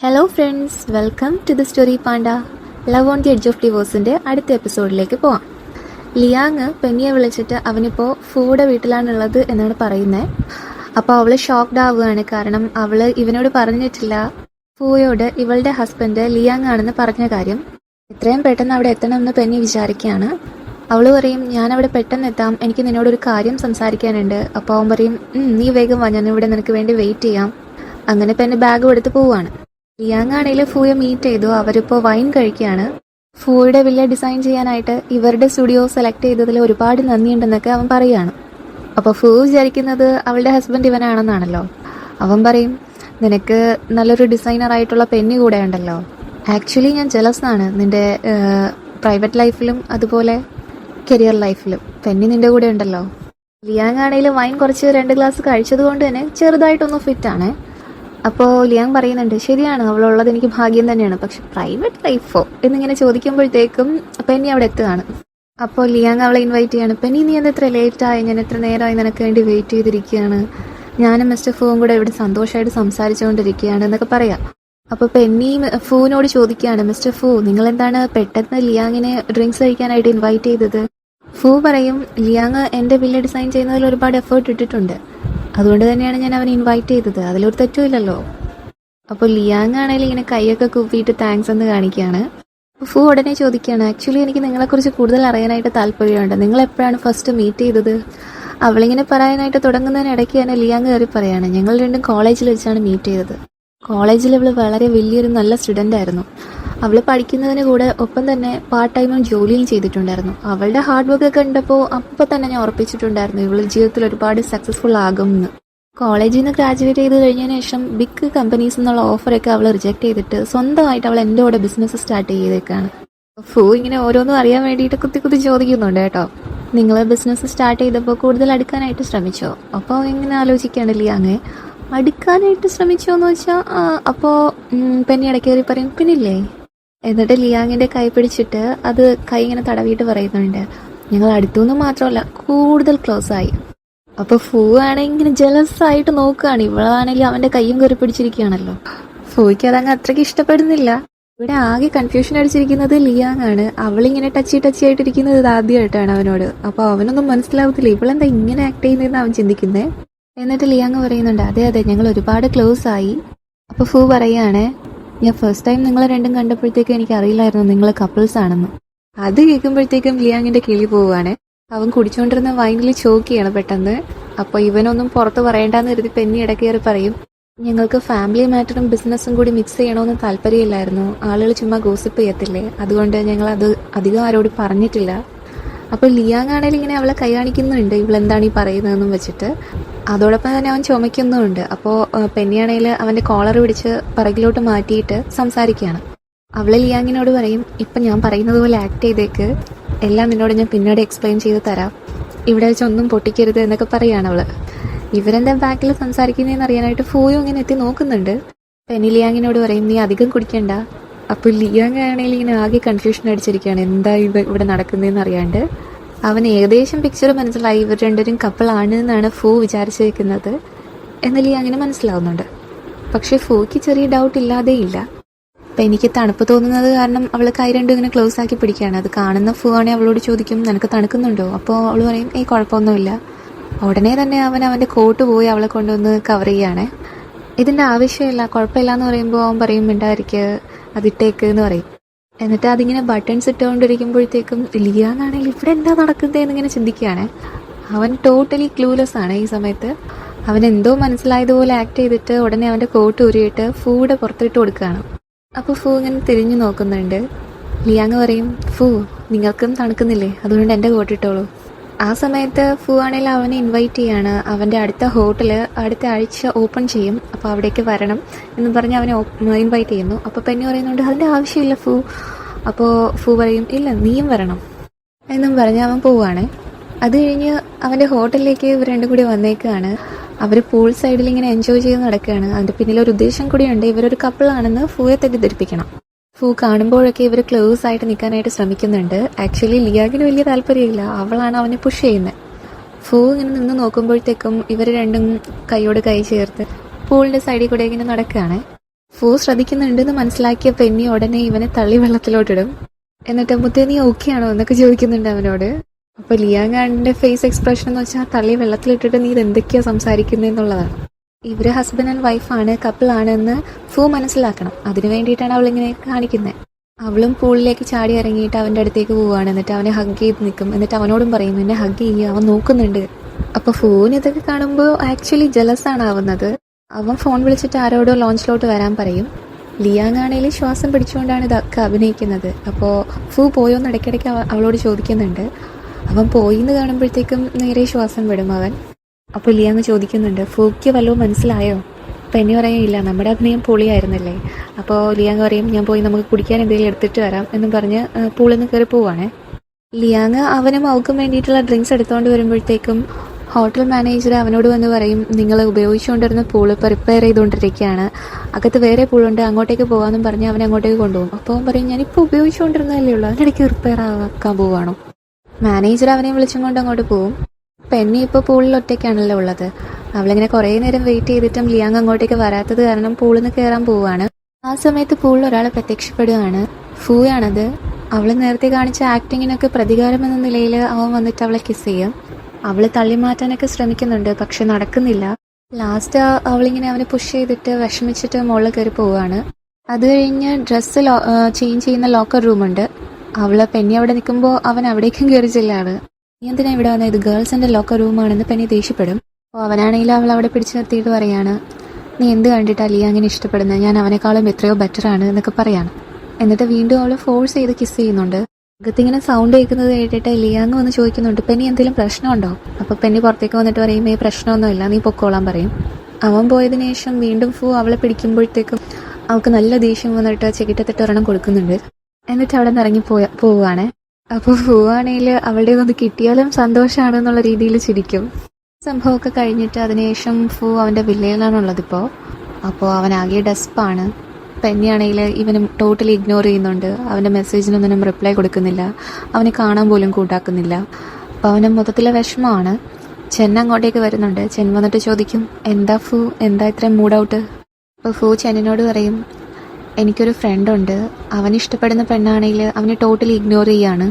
Hello friends, welcome to the story panda. Love on the edge of ഡിവോഴ്സിൻ്റെ അടുത്ത എപ്പിസോഡിലേക്ക് പോവാം. ലിയാങ് പെന്നിയെ വിളിച്ചിട്ട് അവനിപ്പോൾ ഫൂയുടെ വീട്ടിലാണുള്ളത് എന്നാണ് പറയുന്നത്. അപ്പോൾ അവൾ ഷോക്ക്ഡ് ആവുകയാണ്. കാരണം അവൾ ഇവനോട് പറഞ്ഞിട്ടില്ല ഫൂയോട് ഇവളുടെ ഹസ്ബൻഡ് ലിയാങ് ആണെന്ന് പറഞ്ഞ കാര്യം. എത്രയും പെട്ടെന്ന് അവിടെ എത്തണമെന്ന് പെന്നി വിചാരിക്കുകയാണ്. അവൾ പറയും, ഞാൻ അവിടെ പെട്ടെന്ന് എത്താം, എനിക്ക് നിന്നോടൊരു കാര്യം സംസാരിക്കാനുണ്ട്. അപ്പോൾ അവൻ പറയും, നീ വേഗം വാ, ഞാൻ ഇവിടെ നിനക്ക് വേണ്ടി വെയിറ്റ് ചെയ്യാം. അങ്ങനെ പെന്നി ബാഗും എടുത്ത് പോവുകയാണ്. ലിയാങ് ആണെങ്കിൽ ഫൂയെ മീറ്റ് ചെയ്തു. അവരിപ്പോൾ വൈൻ കഴിക്കുകയാണ്. ഫൂയുടെ വില്ല ഡിസൈൻ ചെയ്യാനായിട്ട് ഇവരുടെ സ്റ്റുഡിയോ സെലക്ട് ചെയ്തതിൽ ഒരുപാട് നന്ദിയുണ്ടെന്നൊക്കെ അവൻ പറയുകയാണ്. അപ്പോൾ ഫൂ വിചാരിക്കുന്നത് അവളുടെ ഹസ്ബൻഡ് ഇവനാണെന്നാണല്ലോ. അവൻ പറയും, നിനക്ക് നല്ലൊരു ഡിസൈനറായിട്ടുള്ള പെന്നി കൂടെ ഉണ്ടല്ലോ. ആക്ച്വലി ഞാൻ ജലസാണ് നിൻ്റെ പ്രൈവറ്റ് ലൈഫിലും അതുപോലെ കരിയർ ലൈഫിലും. പെന്നി നിൻ്റെ കൂടെ ഉണ്ടല്ലോ. ലിയാങ് ആണെങ്കിൽ വൈൻ കുറച്ച് 2 ഗ്ലാസ് കഴിച്ചത് കൊണ്ട് തന്നെ ചെറുതായിട്ടൊന്ന് ഫിറ്റാണ്. അപ്പോൾ ലിയാങ് പറയുന്നുണ്ട്, ശരിയാണ്, അവളുള്ളത് എനിക്ക് ഭാഗ്യം തന്നെയാണ്, പക്ഷെ പ്രൈവറ്റ് ലൈഫോ എന്നിങ്ങനെ ചോദിക്കുമ്പോഴത്തേക്കും പെന്നി അവിടെ എത്തുകയാണ്. അപ്പോൾ ലിയാങ് അവളെ ഇൻവൈറ്റ് ചെയ്യാണ്. പെന്നി, നീ എന്താ ഇത്ര ലേറ്റായി? ഞാൻ എത്ര നേരമായി നിനക്ക് വേണ്ടി വെയിറ്റ് ചെയ്തിരിക്കുകയാണ്. ഞാനും മിസ്റ്റർ ഫൂവും കൂടെ ഇവിടെ സന്തോഷമായിട്ട് സംസാരിച്ചുകൊണ്ടിരിക്കുകയാണ് എന്നൊക്കെ പറയാം. അപ്പോൾ പെന്നി ഫൂവിനോട് ചോദിക്കുകയാണ്, മിസ്റ്റർ ഫൂ, നിങ്ങളെന്താണ് പെട്ടെന്ന് ലിയാങ്ങിനെ ഡ്രിങ്ക്സ് കഴിക്കാനായിട്ട് ഇൻവൈറ്റ് ചെയ്തത്? ഫൂ പറയും, ലിയാങ് എൻ്റെ വില്ല ഡിസൈൻ ചെയ്യുന്നതിൽ ഒരുപാട് എഫേർട്ട് ഇട്ടിട്ടുണ്ട്, അതുകൊണ്ട് തന്നെയാണ് ഞാൻ അവനെ ഇൻവൈറ്റ് ചെയ്തത്, അതിലൊരു തെറ്റുമില്ലല്ലോ. അപ്പോൾ ലിയാങ് ആണെങ്കിൽ ഇങ്ങനെ കൈയൊക്കെ കൂപ്പിയിട്ട് താങ്ക്സ് എന്ന് കാണിക്കുകയാണ്. ഫൂ ഉടനെ ചോദിക്കുകയാണ്, ആക്ച്വലി എനിക്ക് നിങ്ങളെക്കുറിച്ച് കൂടുതൽ അറിയാനായിട്ട് താല്പര്യമുണ്ട്. നിങ്ങൾ എപ്പോഴാണ് ഫസ്റ്റ് മീറ്റ് ചെയ്തത്? അവളിങ്ങനെ പറയാനായിട്ട് തുടങ്ങുന്നതിനിടയ്ക്ക് തന്നെ ലിയാങ് കയറി പറയാണ്, ഞങ്ങൾ രണ്ടും കോളേജിൽ വെച്ചാണ് മീറ്റ് ചെയ്തത്. കോളേജിൽ അവൾ വളരെ വലിയൊരു നല്ല സ്റ്റുഡൻ്റ് ആയിരുന്നു. അവൾ പഠിക്കുന്നതിന് കൂടെ ഒപ്പം തന്നെ പാർട്ട് ടൈമും ജോലിയും ചെയ്തിട്ടുണ്ടായിരുന്നു. അവളുടെ ഹാർഡ് വർക്ക് ഒക്കെ കണ്ടപ്പോൾ അപ്പോൾ തന്നെ ഞാൻ ഉറപ്പിച്ചിട്ടുണ്ടായിരുന്നു ഇവൾ ജീവിതത്തിൽ ഒരുപാട് സക്സസ്ഫുൾ ആകുമെന്ന്. കോളേജിൽ നിന്ന് ഗ്രാജുവേറ്റ് ചെയ്ത് കഴിഞ്ഞതിന് ശേഷം ബിഗ് കമ്പനീസ് എന്നുള്ള ഓഫറൊക്കെ അവൾ റിജക്ട് ചെയ്തിട്ട് സ്വന്തമായിട്ട് അവൾ എൻ്റെ കൂടെ ബിസിനസ് സ്റ്റാർട്ട് ചെയ്തേക്കാണ്. ഫൂ ഇങ്ങനെ ഓരോന്നും അറിയാൻ വേണ്ടിയിട്ട് കുത്തി ചോദിക്കുന്നുണ്ട് കേട്ടോ. നിങ്ങൾ ബിസിനസ് സ്റ്റാർട്ട് ചെയ്തപ്പോൾ കൂടുതൽ അടുക്കാനായിട്ട് ശ്രമിച്ചോ? അപ്പോൾ ഇങ്ങനെ ആലോചിക്കുകയാണ് ലിയാങ്. അടുക്കാനായിട്ട് ശ്രമിച്ചോ എന്ന് വെച്ചാൽ അപ്പോൾ പെന്നി ഇടയ്ക്ക് കയറി പറയും, പിന്നില്ലേ. എന്നിട്ട് ലിയാങ്ങിൻ്റെ കൈ പിടിച്ചിട്ട് അത് കൈ ഇങ്ങനെ തടവിയിട്ട് പറയുന്നുണ്ട്, ഞങ്ങൾ അടുത്തുനിന്ന് മാത്രമല്ല കൂടുതൽ ക്ലോസ് ആയി. അപ്പോൾ ഫൂ ആണെങ്കിൽ ഇങ്ങനെ ജലസ് ആയിട്ട് നോക്കുകയാണ്. ഇവളാണെങ്കിൽ അവൻ്റെ കൈയും കയറി പിടിച്ചിരിക്കുകയാണല്ലോ. ഫൂയ്ക്ക് അതങ്ങ് അത്രയ്ക്ക് ഇഷ്ടപ്പെടുന്നില്ല. ഇവിടെ ആകെ കൺഫ്യൂഷൻ അടിച്ചിരിക്കുന്നത് ലിയാങ് ആണ്. അവളിങ്ങനെ ടച്ചി ആയിട്ടിരിക്കുന്നത് ഇത് ആദ്യമായിട്ടാണ് അവനോട്. അപ്പോൾ അവനൊന്നും മനസ്സിലാവത്തില്ല ഇവളെന്താ ഇങ്ങനെ ആക്ട് ചെയ്യുന്നതെന്ന് അവൻ ചിന്തിക്കുന്നത്. എന്നിട്ട് ലിയാങ് പറയുന്നുണ്ട്, അതെ ഞങ്ങൾ ഒരുപാട് ക്ലോസ് ആയി. അപ്പോൾ ഫൂ പറയുകയാണ്, ഞാൻ ഫസ്റ്റ് ടൈം നിങ്ങളെ രണ്ടും കണ്ടപ്പോഴത്തേക്കും എനിക്ക് അറിയില്ലായിരുന്നു നിങ്ങൾ കപ്പിൾസ് ആണെന്ന്. അത് കേൾക്കുമ്പോഴത്തേക്കും ലിയാങ്ങിൻ്റെ കിളി പോവുകയാണ്. അവൻ കുടിച്ചുകൊണ്ടിരുന്ന വൈനിൽ ചോക്കിയാണ് പെട്ടെന്ന്. അപ്പോൾ ഇവനൊന്നും പുറത്ത് പറയേണ്ടെന്ന് കരുതി പെന്നി ഇടയ്ക്ക് കയറി പറയും, ഞങ്ങൾക്ക് ഫാമിലി മാറ്ററും ബിസിനസ്സും കൂടി മിക്സ് ചെയ്യണമെന്ന് താല്പര്യമില്ലായിരുന്നു. ആളുകൾ ചുമ്മാ ഗോസിപ്പ് ചെയ്യത്തില്ലേ, അതുകൊണ്ട് ഞങ്ങളത് അധികം ആരോട് പറഞ്ഞിട്ടില്ല. അപ്പോൾ ലിയാങ് ആണെങ്കിൽ ഇങ്ങനെ അവളെ കൈ കാണിക്കുന്നുണ്ട്, ഇവളെന്താണ് ഈ പറയുന്നതെന്നും വെച്ചിട്ട്. അതോടൊപ്പം തന്നെ അവൻ ചുമയ്ക്കുന്നുമുണ്ട്. അപ്പോൾ പെന്നിയാണെങ്കിൽ അവൻ്റെ കോളർ പിടിച്ച് പിറകിലോട്ട് മാറ്റിയിട്ട് സംസാരിക്കുകയാണ്. അവൾ ലിയാങ്ങിനോട് പറയും, ഇപ്പം ഞാൻ പറയുന്നത് പോലെ ആക്ട് ചെയ്തേക്ക്, എല്ലാം നിന്നോട് ഞാൻ പിന്നീട് എക്സ്പ്ലെയിൻ ചെയ്ത് തരാം, ഇവിടെ വെച്ചൊന്നും പൊട്ടിക്കരുത് എന്നൊക്കെ പറയുകയാണ് അവൾ. ഇവരെന്താ ബാക്കിൽ സംസാരിക്കുന്നതെന്ന് അറിയാനായിട്ട് ഫൂയും ഇങ്ങനെ എത്തി നോക്കുന്നുണ്ട്. പെന്നി ലിയാങ്ങിനോട് പറയും, നീ അധികം കുടിക്കണ്ട. അപ്പോൾ ലിയാങ് ആണെങ്കിൽ ഇങ്ങനെ ആകെ കൺഫ്യൂഷൻ അടിച്ചിരിക്കുകയാണ്, എന്താ ഇവിടെ നടക്കുന്നതെന്ന് അറിയാണ്ട്. അവൻ ഏകദേശം പിക്ചർ മനസ്സിലായി, ഇവർ രണ്ടുപേരും കപ്പിളാണ് എന്നാണ് ഫൂ വിചാരിച്ചിരിക്കുന്നത് എന്ന് ലിയാങ്ങിന് മനസ്സിലാവുന്നുണ്ട്. പക്ഷേ ഫൂക്ക് ചെറിയ ഡൗട്ട് ഇല്ലാതെ ഇല്ല. അപ്പം എനിക്ക് തണുപ്പ് തോന്നുന്നത് കാരണം അവൾ കൈ രണ്ടും ഇങ്ങനെ ക്ലോസ് ആക്കി പിടിക്കുകയാണ്. അത് കാണുന്ന ഫൂ ആണെങ്കിൽ അവളോട് ചോദിക്കും, നിനക്ക് തണുക്കുന്നുണ്ടോ? അപ്പോൾ അവൾ പറയും, കുഴപ്പമൊന്നുമില്ല. ഉടനെ തന്നെ അവൻ്റെ കോട്ട് പോയി അവളെ കൊണ്ടുവന്ന് കവർ ചെയ്യുകയാണ്. ഇതിൻ്റെ ആവശ്യമില്ല, കുഴപ്പമില്ല എന്ന് പറയുമ്പോൾ അവൻ പറയും, മിണ്ടായിരിക്കുക, അതിട്ടേക്ക് എന്ന് പറയും. എന്നിട്ട് അതിങ്ങനെ ബട്ടൺസ് ഇട്ടുകൊണ്ടിരിക്കുമ്പോഴത്തേക്കും ലിയാങ് ആണെങ്കിൽ ഇവിടെ എന്താ നടക്കുന്നത് എന്നിങ്ങനെ ചിന്തിക്കുകയാണ്. അവൻ ടോട്ടലി ക്ലൂലെസ് ആണ് ഈ സമയത്ത്. അവൻ എന്തോ മനസ്സിലായതുപോലെ ആക്ട് ചെയ്തിട്ട് ഉടനെ അവൻ്റെ കോട്ട് ഊരിയിട്ട് ഫൂയുടെ പുറത്തിട്ട് കൊടുക്കുകയാണ്. അപ്പോൾ ഫൂ ഇങ്ങനെ തിരിഞ്ഞു നോക്കുന്നുണ്ട്. ലിയാങ് പറയും, ഫൂ നിങ്ങൾക്കും തണുക്കുന്നില്ലേ, അതുകൊണ്ട് എൻ്റെ കോട്ടിട്ടോളൂ. ആ സമയത്ത് ഫൂ ആണെങ്കിൽ അവനെ ഇൻവൈറ്റ് ചെയ്യാണ്. അവൻ്റെ അടുത്ത ഹോട്ടൽ അടുത്ത ആഴ്ച ഓപ്പൺ ചെയ്യും, അപ്പോൾ അവിടേക്ക് വരണം എന്ന് പറഞ്ഞ് അവനെ ഇൻവൈറ്റ് ചെയ്യുന്നു. അപ്പോൾ പെന്നി പറയുന്നുണ്ട്, അതിൻ്റെ ആവശ്യമില്ല ഫൂ. അപ്പോൾ ഫൂ പറയും, ഇല്ല നീയും വരണം എന്നും പറഞ്ഞ് അവൻ പോവുകയാണ്. അത് കഴിഞ്ഞ് അവൻ്റെ ഹോട്ടലിലേക്ക് ഇവർ രണ്ടും കൂടി വന്നേക്കാണ്. അവർ പൂൾ സൈഡിൽ ഇങ്ങനെ എൻജോയ് ചെയ്ത് നടക്കുകയാണ്. അതിൻ്റെ പിന്നിലൊരു ഉദ്ദേശം കൂടിയുണ്ട്, ഇവരൊരു കപ്പിളാണെന്ന് ഫൂയെ തെറ്റിദ്ധരിപ്പിക്കണം. ഫൂ കാണുമ്പോഴൊക്കെ ഇവർ ക്ലോസ് ആയിട്ട് നിൽക്കാനായിട്ട് ശ്രമിക്കുന്നുണ്ട്. ആക്ച്വലി ലിയാങ്ങിന് വലിയ താല്പര്യമില്ല, അവളാണ് അവനെ പുഷ് ചെയ്യുന്നത്. ഫൂ ഇങ്ങനെ നിന്ന് നോക്കുമ്പോഴത്തേക്കും ഇവർ രണ്ടും കൈയോട് കൈ ചേർത്ത് പൂളിൻ്റെ സൈഡിൽ കൂടെ ഇങ്ങനെ നടക്കുകയാണ്. ഫൂ ശ്രദ്ധിക്കുന്നുണ്ടെന്ന് മനസ്സിലാക്കിയ പെന്നി ഉടനെ ഇവനെ തള്ളി വെള്ളത്തിലോട്ടിടും. എന്നിട്ട് മുത്തേ നീ ഓക്കെ ആണോ എന്നൊക്കെ ചോദിക്കുന്നുണ്ട് അവനോട്. അപ്പൊ ലിയാങ്ങാന്റെ ഫേസ് എക്സ്പ്രഷൻ എന്ന് വെച്ചാൽ തള്ളി വെള്ളത്തിലിട്ടിട്ട് നീ ഇത് എന്തൊക്കെയാ സംസാരിക്കുന്നതെന്നുള്ളതാണ്. ഇവര് ഹസ്ബൻഡ് ആൻഡ് വൈഫാണ്, കപ്പിളാണ് എന്ന് ഫൂ മനസ്സിലാക്കണം. അതിനു വേണ്ടിയിട്ടാണ് അവളിങ്ങനെ കാണിക്കുന്നത്. അവളും പൂളിലേക്ക് ചാടി ഇറങ്ങിയിട്ട് അവൻ്റെ അടുത്തേക്ക് പോവുകയാണ്. എന്നിട്ട് അവനെ ഹഗ് ചെയ്ത് നിൽക്കും. എന്നിട്ട് അവനോടും പറയും എന്നെ ഹഗ് ചെയ്യുക, അവൻ നോക്കുന്നുണ്ട്. അപ്പൊ ഫോൺ ഇതൊക്കെ കാണുമ്പോൾ ആക്ച്വലി ജലസാണ് ആവുന്നത്. അവൻ ഫോൺ വിളിച്ചിട്ട് ആരോടോ ലോഞ്ചിലോട്ട് വരാൻ പറയും. ലിയാങ്ങാണേലും ശ്വാസം പിടിച്ചുകൊണ്ടാണ് ഇതൊക്കെ അഭിനയിക്കുന്നത്. അപ്പോൾ ഫൂ പോയോന്ന് ഇടയ്ക്കിടയ്ക്ക് അവളോട് ചോദിക്കുന്നുണ്ട്. അവൻ പോയിന്ന് കാണുമ്പോഴത്തേക്കും നേരെ ശ്വാസം വിടും അവൻ. അപ്പോൾ ലിയാങ് ചോദിക്കുന്നുണ്ട് ഫൂക്ക് വല്ലതും മനസ്സിലായോ? പെന്നി പറയും ഇല്ല, നമ്മുടെ അഭിനയം പൊളിയായിരുന്നല്ലേ. അപ്പോൾ ലിയാങ് പറയും ഞാൻ പോയി നമുക്ക് കുടിക്കാൻ എന്തെങ്കിലും എടുത്തിട്ട് വരാം എന്നും പറഞ്ഞ് പൂളിൽ നിന്ന് കയറി പോവാണേ. ലിയാങ് അവനും അവൾക്കും വേണ്ടിയിട്ടുള്ള ഡ്രിങ്ക്സ് എടുത്തുകൊണ്ട് വരുമ്പോഴത്തേക്കും ഹോട്ടൽ മാനേജർ അവനോട് വന്ന് പറയും നിങ്ങൾ ഉപയോഗിച്ചുകൊണ്ടിരുന്ന പൂള് ഇപ്പോൾ റിപ്പയർ ചെയ്തുകൊണ്ടിരിക്കുകയാണ്, അകത്ത് വേറെ പൂളുണ്ട്, അങ്ങോട്ടേക്ക് പോകാമെന്നും പറഞ്ഞ് അവനെ അങ്ങോട്ടേക്ക് കൊണ്ടുപോകും. അപ്പോൾ അവൻ പറയും ഞാനിപ്പോൾ ഉപയോഗിച്ചുകൊണ്ടിരുന്നതല്ലേ ഉള്ളൂ, അതിനിടയ്ക്ക് റിപ്പയർ ആക്കാൻ പോവുകയാണോ? മാനേജർ അവനെ വിളിച്ചും കൊണ്ട് അങ്ങോട്ട് പോവും. പെന്നി ഇപ്പോൾ പൂളിൽ ഒറ്റയ്ക്കാണല്ലോ ഉള്ളത്. അവളിങ്ങനെ കുറേ നേരം വെയിറ്റ് ചെയ്തിട്ടും ലിയാങ് അങ്ങോട്ടേക്ക് വരാത്തത് കാരണം പൂളിൽ നിന്ന് കയറാൻ പോവുകയാണ്. ആ സമയത്ത് പൂളിൽ ഒരാൾ പ്രത്യക്ഷപ്പെടുകയാണ്. ഫൂയാണത്. അവൾ നേരത്തെ കാണിച്ച ആക്ടിങ്ങിനൊക്കെ പ്രതികാരം എന്ന നിലയിൽ അവൻ വന്നിട്ട് അവളെ കിസ് ചെയ്യും. അവള് തള്ളി മാറ്റാനൊക്കെ ശ്രമിക്കുന്നുണ്ട്, പക്ഷെ നടക്കുന്നില്ല. ലാസ്റ്റ് അവളിങ്ങനെ അവനെ പുഷ് ചെയ്തിട്ട് വിഷമിച്ചിട്ട് മുകളിൽ കയറി പോവുകയാണ്. അത് കഴിഞ്ഞ് ഡ്രസ്സ് ചേഞ്ച് ചെയ്യുന്ന ലോക്കർ റൂമുണ്ട്. അവള് പെന്നി അവിടെ നിൽക്കുമ്പോൾ അവൻ അവിടേക്കും കയറി ചെല്ലാണ്. നീ എന്തിനാ ഇവിടെ വന്നത്, ഇത് ഗേൾസിന്റെ ലോക്കർ റൂമാണെന്ന് പെന്നി ദേഷ്യപ്പെടും. അപ്പോൾ അവനാണെങ്കിൽ അവൾ അവിടെ പിടിച്ചു നിർത്തിയിട്ട് പറയാണ് നീ എന്ത് കണ്ടിട്ടാ ലിയാങ്ങിനെ ഇഷ്ടപ്പെടുന്നത്, ഞാൻ അവനേക്കാളും എത്രയോ ബെറ്ററാണ് എന്നൊക്കെ പറയാണ്. എന്നിട്ട് വീണ്ടും അവൾ ഫോഴ്സ് ചെയ്ത് കിസ് ചെയ്യുന്നുണ്ട്. അകത്തിങ്ങനെ സൗണ്ട് കേൾക്കുന്നത് കേട്ടിട്ട് ലിയാങ് വന്ന് ചോദിക്കുന്നുണ്ട് പെന്നി എന്തെങ്കിലും പ്രശ്നമുണ്ടോ? അപ്പോൾ പെന്നി പുറത്തേക്ക് വന്നിട്ട് പറയും ഈ പ്രശ്നമൊന്നുമില്ല, നീ പൊക്കോളാൻ പറയും. അവൻ പോയതിനു ശേഷം വീണ്ടും ഫൂ അവളെ പിടിക്കുമ്പോഴത്തേക്കും അവൾക്ക് നല്ല ദേഷ്യം വന്നിട്ട് ചെകിട്ടത്തിട്ട് ഒരെണ്ണം കൊടുക്കുന്നുണ്ട്. എന്നിട്ട് അവിടെ നിന്ന് ഇറങ്ങി പോവുകയാണ്. അപ്പോൾ ഫൂ ആണെങ്കിൽ അവളുടെ ഒന്ന് കിട്ടിയാലും സന്തോഷമാണെന്നുള്ള രീതിയിൽ ചിരിക്കും. സംഭവമൊക്കെ കഴിഞ്ഞിട്ട് അതിനുശേഷം ഫൂ അവൻ്റെ വില്ലയിലാണുള്ളതിപ്പോൾ. അപ്പോൾ അവനാകെ ഡെസ്പാണ്. പെന്നിയാണെങ്കിൽ ഇവനും ടോട്ടലി ഇഗ്നോർ ചെയ്യുന്നുണ്ട്. അവൻ്റെ മെസ്സേജിനൊന്നും റിപ്ലൈ കൊടുക്കുന്നില്ല, അവനെ കാണാൻ പോലും കൂട്ടാക്കുന്നില്ല. അപ്പോൾ അവന് മൊത്തത്തിലെ വിഷമമാണ്. ചെൻ അങ്ങോട്ടേക്ക് വരുന്നുണ്ട്. ചെൻ വന്നിട്ട് ചോദിക്കും എന്താ ഫൂ, എന്താ ഇത്രയും മൂഡ് ഔട്ട്? അപ്പോൾ ഫൂ ചെന്നിനോട് പറയും എനിക്കൊരു ഫ്രണ്ടുണ്ട്, അവൻ ഇഷ്ടപ്പെടുന്ന പെണ്ണാണെങ്കിൽ അവനെ ടോട്ടലി ഇഗ്നോർ ചെയ്യാണ്.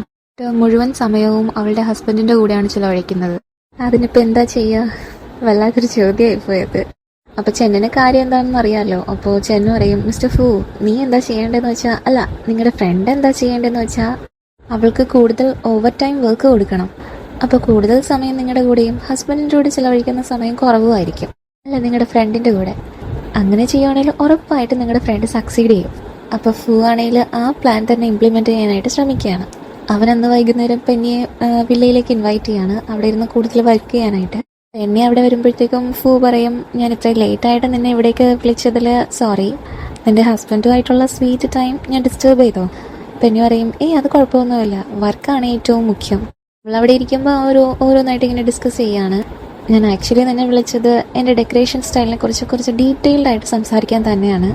മുഴുവൻ സമയവും അവളുടെ ഹസ്ബൻഡിൻ്റെ കൂടെയാണ് ചിലവഴിക്കുന്നത്. അതിനിപ്പോൾ എന്താ ചെയ്യുക? വല്ലാത്തൊരു ചോദ്യമായി പോയത്. അപ്പോൾ ചെന്നിന് കാര്യം എന്താണെന്ന് അറിയാമല്ലോ. അപ്പോൾ ചെന്നു പറയും മിസ്റ്റർ ഫൂ നീ എന്താ ചെയ്യേണ്ടതെന്ന് വെച്ചാൽ, അല്ല നിങ്ങളുടെ ഫ്രണ്ട് എന്താ ചെയ്യേണ്ടതെന്ന് വെച്ചാൽ അവൾക്ക് കൂടുതൽ ഓവർ ടൈം വർക്ക് കൊടുക്കണം. അപ്പോൾ കൂടുതൽ സമയം നിങ്ങളുടെ കൂടെയും ഹസ്ബൻഡിൻ്റെ കൂടെ ചിലവഴിക്കുന്ന സമയം കുറവുമായിരിക്കും അല്ല നിങ്ങളുടെ ഫ്രണ്ടിൻ്റെ കൂടെ. അങ്ങനെ ചെയ്യുവാണെങ്കിൽ ഉറപ്പായിട്ട് നിങ്ങളുടെ ഫ്രണ്ട് സക്സീഡ് ചെയ്യും. അപ്പോൾ ഫൂ ആണെങ്കിൽ ആ പ്ലാൻ തന്നെ ഇംപ്ലിമെൻറ്റ് ചെയ്യാനായിട്ട് ശ്രമിക്കുകയാണ്. അവൻ അന്ന് വൈകുന്നേരം പെന്നിയെ വില്ലയിലേക്ക് ഇൻവൈറ്റ് ചെയ്യാണ് അവിടെ ഇരുന്ന് കൂടുതൽ വർക്ക് ചെയ്യാനായിട്ട്. പെന്നി അവിടെ വരുമ്പോഴത്തേക്കും ഫൂ പറയും ഞാൻ ഇത്രയും ലേറ്റായിട്ട് നിന്നെ ഇവിടേക്ക് വിളിച്ചതിൽ സോറി, നിൻ്റെ ഹസ്ബൻഡുമായിട്ടുള്ള സ്വീറ്റ് ടൈം ഞാൻ ഡിസ്റ്റർബ് ചെയ്തോ? പെന്നി പറയും അത് കുഴപ്പമൊന്നുമില്ല, വർക്കാണ് ഏറ്റവും മുഖ്യം. അവളവിടെ ഇരിക്കുമ്പോൾ ഓരോന്നായിട്ട് ഇങ്ങനെ ഡിസ്കസ് ചെയ്യാണ്. ഞാൻ ആക്ച്വലി നിന്നെ വിളിച്ചത് എൻ്റെ ഡെക്കറേഷൻ സ്റ്റൈലിനെ കുറിച്ച് കുറച്ച് ഡീറ്റെയിൽഡ് ആയിട്ട് സംസാരിക്കാൻ തന്നെയാണ്.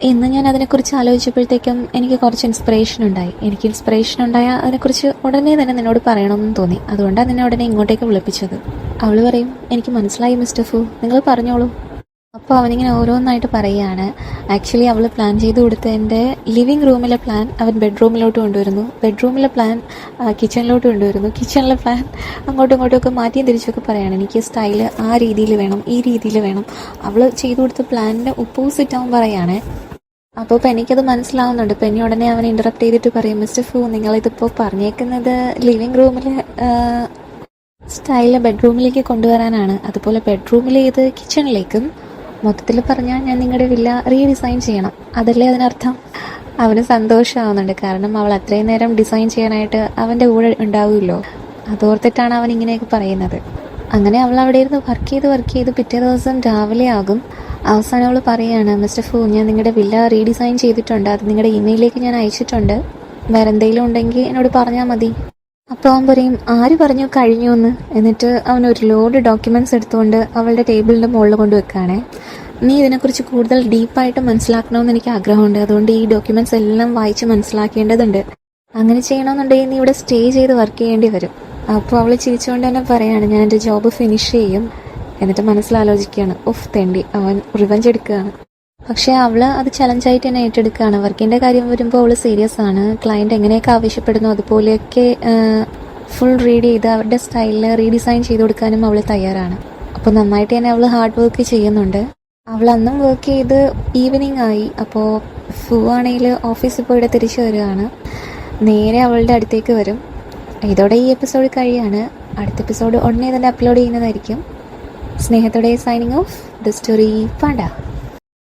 ഇന്ന് ഞാൻ അതിനെക്കുറിച്ച് ആലോചിച്ചപ്പോഴത്തേക്കും എനിക്ക് കുറച്ച് ഇൻസ്പിറേഷൻ ഉണ്ടായി. എനിക്ക് ഇൻസ്പിറേഷൻ ഉണ്ടായ അതിനെക്കുറിച്ച് ഉടനെ തന്നെ നിന്നോട് പറയണമെന്ന് തോന്നി. അതുകൊണ്ടാണ് നിന്നെ ഉടനെ ഇങ്ങോട്ടേക്ക് വിളിപ്പിച്ചത്. അവൾ പറയും എനിക്ക് മനസ്സിലായി മിസ്റ്റർ ഫൂ, നിങ്ങൾ പറഞ്ഞോളൂ. അപ്പോൾ അവനിങ്ങനെ ഓരോന്നായിട്ട് പറയുകയാണ്. ആക്ച്വലി അവൾ പ്ലാൻ ചെയ്ത് കൊടുത്തതിൻ്റെ ലിവിങ് റൂമിലെ പ്ലാൻ അവൻ ബെഡ്റൂമിലോട്ട് കൊണ്ടുവരുന്നു, ബെഡ്റൂമിലെ പ്ലാൻ കിച്ചണിലോട്ട് കൊണ്ടുവരുന്നു, കിച്ചണിലെ പ്ലാൻ അങ്ങോട്ടും ഇങ്ങോട്ടും ഒക്കെ മാറ്റിയും തിരിച്ചൊക്കെ പറയുകയാണ്. എനിക്ക് സ്റ്റൈല് ആ രീതിയിൽ വേണം, ഈ രീതിയിൽ വേണം. അവൾ ചെയ്തു കൊടുത്ത പ്ലാനിൻ്റെ ഓപ്പോസിറ്റ് അവൻ പറയുകയാണ്. അപ്പോൾ പെന്നിക്കത് മനസ്സിലാവുന്നുണ്ട്. പെന്നി ഉടനെ അവനെ ഇൻ്ററപ്റ്റ് ചെയ്തിട്ട് പറയും മിസ്റ്റർ ഫൂ നിങ്ങളിതിപ്പോൾ പറഞ്ഞേക്കുന്നത് ലിവിങ് റൂമിലെ സ്റ്റൈല് ബെഡ്റൂമിലേക്ക് കൊണ്ടുവരാനാണ്, അതുപോലെ ബെഡ്റൂമിൽ ഇത് കിച്ചണിലേക്കും. മൊത്തത്തിൽ പറഞ്ഞാൽ ഞാൻ നിങ്ങളുടെ വില്ല റീഡിസൈൻ ചെയ്യണം, അതല്ലേ അതിനർത്ഥം? അവന് സന്തോഷമാവുന്നുണ്ട്. കാരണം അവൾ അത്രയും നേരം ഡിസൈൻ ചെയ്യാനായിട്ട് അവൻ്റെ കൂടെ ഉണ്ടാവുമല്ലോ, അതോർത്തിട്ടാണ് അവൻ ഇങ്ങനെയൊക്കെ പറയുന്നത്. അങ്ങനെ അവൾ അവിടെ ഇരുന്ന് വർക്ക് ചെയ്ത് പിറ്റേ ദിവസം രാവിലെ ആകും. അവസാനം അവൾ പറയുകയാണ് മിസ്റ്റർ ഫൂ ഞാൻ നിങ്ങളുടെ വില്ല റീഡിസൈൻ ചെയ്തിട്ടുണ്ട്, അത് നിങ്ങളുടെ ഇമെയിലിലേക്ക് ഞാൻ അയച്ചിട്ടുണ്ട്, വേറെ എന്തെങ്കിലും ഉണ്ടെങ്കിൽ എന്നോട് പറഞ്ഞാൽ മതി. അപ്പോൾ അവൻ പറയും ആര് പറഞ്ഞു കഴിഞ്ഞു എന്ന്. എന്നിട്ട് അവൻ ഒരു ലോഡ് ഡോക്യുമെൻറ്റ്സ് എടുത്തുകൊണ്ട് അവളുടെ ടേബിളിൻ്റെ മുകളിൽ കൊണ്ട് വെക്കുകയാണേ. നീ ഇതിനെക്കുറിച്ച് കൂടുതൽ ഡീപ്പായിട്ട് മനസ്സിലാക്കണമെന്ന് എനിക്ക് ആഗ്രഹമുണ്ട്, അതുകൊണ്ട് ഈ ഡോക്യുമെൻറ്റ്സ് എല്ലാം വായിച്ച് മനസ്സിലാക്കേണ്ടതുണ്ട്. അങ്ങനെ ചെയ്യണമെന്നുണ്ടെങ്കിൽ നീ ഇവിടെ സ്റ്റേ ചെയ്ത് വർക്ക് ചെയ്യേണ്ടി വരും. അപ്പോൾ അവൾ ചിരിച്ചുകൊണ്ട് തന്നെ പറയാണ് ഞാൻ എൻ്റെ ജോബ് ഫിനിഷ് ചെയ്യും. എന്നിട്ട് മനസ്സിലാലോചിക്കുകയാണ് തെണ്ടി അവൻ റിവഞ്ച് എടുക്കുകയാണ്. പക്ഷേ അവൾ അത് ചലഞ്ചായിട്ട് തന്നെ ഏറ്റെടുക്കുകയാണ്. വർക്കിൻ്റെ കാര്യം വരുമ്പോൾ അവൾ സീരിയസ് ആണ്. ക്ലയൻറ്റ് എങ്ങനെയൊക്കെ ആവശ്യപ്പെടുന്നു അതുപോലെയൊക്കെ ഫുൾ റീഡ് ചെയ്ത് അവരുടെ സ്റ്റൈലിൽ റീഡിസൈൻ ചെയ്ത് കൊടുക്കാനും അവൾ തയ്യാറാണ്. അപ്പോൾ നന്നായിട്ട് തന്നെ അവൾ ഹാർഡ് വർക്ക് ചെയ്യുന്നുണ്ട്. അവൾ അന്നും വർക്ക് ചെയ്ത് ഈവനിങ് ആയി. അപ്പോൾ ഫു ആണെങ്കിൽ ഓഫീസിൽ പോയിട്ട് തിരിച്ചു വരികയാണ്. നേരെ അവളുടെ അടുത്തേക്ക് വരും. ഇതോടെ ഈ എപ്പിസോഡ് കഴിയാണ്. അടുത്ത എപ്പിസോഡ് ഉടനെ തന്നെ അപ്ലോഡ് ചെയ്യുന്നതായിരിക്കും. സ്നേഹത്തോടെ signing off the story Panda.